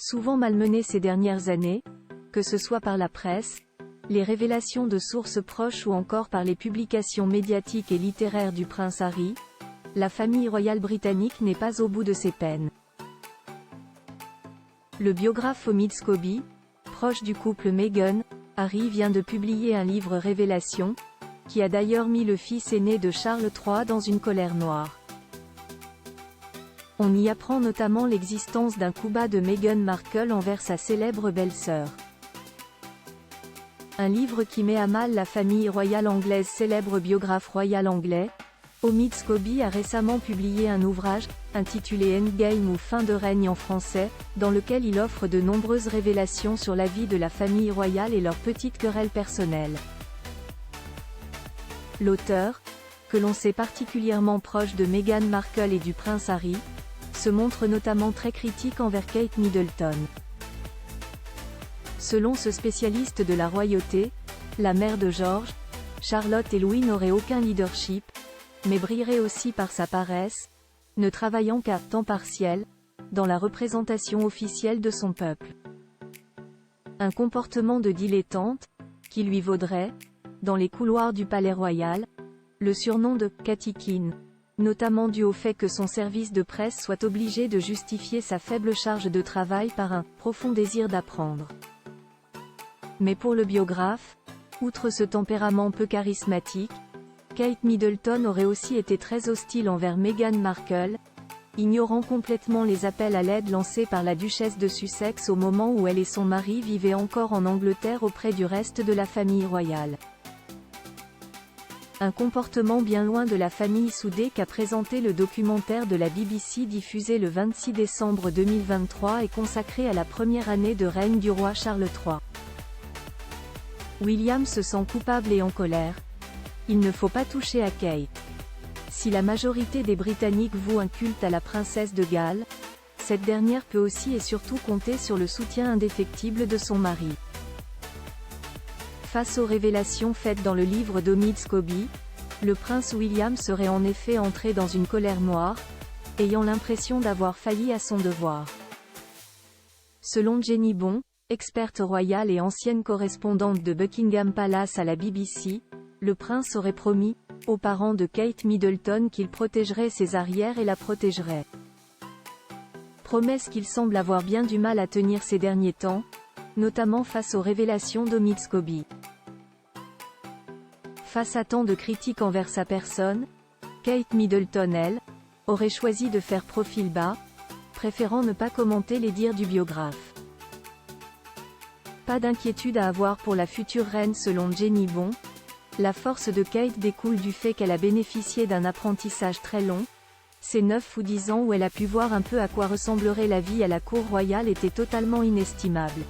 Souvent malmenée ces dernières années, que ce soit par la presse, les révélations de sources proches ou encore par les publications médiatiques et littéraires du prince Harry, la famille royale britannique n'est pas au bout de ses peines. Le biographe Omid Scobie, proche du couple Meghan, Harry vient de publier un livre révélation, qui a d'ailleurs mis le fils aîné de Charles III dans une colère noire. On y apprend notamment l'existence d'un coup bas de Meghan Markle envers sa célèbre belle-sœur. Un livre qui met à mal la famille royale anglaise. Célèbre biographe royal anglais, Omid Scobie a récemment publié un ouvrage, intitulé Endgame ou Fin de règne en français, dans lequel il offre de nombreuses révélations sur la vie de la famille royale et leurs petites querelles personnelles. L'auteur, que l'on sait particulièrement proche de Meghan Markle et du prince Harry, se montre notamment très critique envers Kate Middleton. Selon ce spécialiste de la royauté, la mère de George, Charlotte et Louis n'aurait aucun leadership, mais brillerait aussi par sa paresse, ne travaillant qu'à temps partiel, dans la représentation officielle de son peuple. Un comportement de dilettante, qui lui vaudrait, dans les couloirs du palais royal, le surnom de « Cattykin », notamment dû au fait que son service de presse soit obligé de justifier sa faible charge de travail par un « profond désir d'apprendre ». Mais pour le biographe, outre ce tempérament peu charismatique, Kate Middleton aurait aussi été très hostile envers Meghan Markle, ignorant complètement les appels à l'aide lancés par la duchesse de Sussex au moment où elle et son mari vivaient encore en Angleterre auprès du reste de la famille royale. Un comportement bien loin de la famille soudée qu'a présenté le documentaire de la BBC diffusé le 26 décembre 2023 et consacré à la première année de règne du roi Charles III. William se sent coupable et en colère. Il ne faut pas toucher à Kate. Si la majorité des Britanniques vouent un culte à la princesse de Galles, cette dernière peut aussi et surtout compter sur le soutien indéfectible de son mari. Face aux révélations faites dans le livre d'Omid Scobie, le prince William serait en effet entré dans une colère noire, ayant l'impression d'avoir failli à son devoir. Selon Jenny Bon, experte royale et ancienne correspondante de Buckingham Palace à la BBC, le prince aurait promis, aux parents de Kate Middleton qu'il protégerait ses arrières et la protégerait. Promesse qu'il semble avoir bien du mal à tenir ces derniers temps, notamment face aux révélations d'Omid Scobie. Face à tant de critiques envers sa personne, Kate Middleton, elle, aurait choisi de faire profil bas, préférant ne pas commenter les dires du biographe. Pas d'inquiétude à avoir pour la future reine selon Jenny Bon. La force de Kate découle du fait qu'elle a bénéficié d'un apprentissage très long. Ces 9 ou 10 ans où elle a pu voir un peu à quoi ressemblerait la vie à la cour royale étaient totalement inestimables.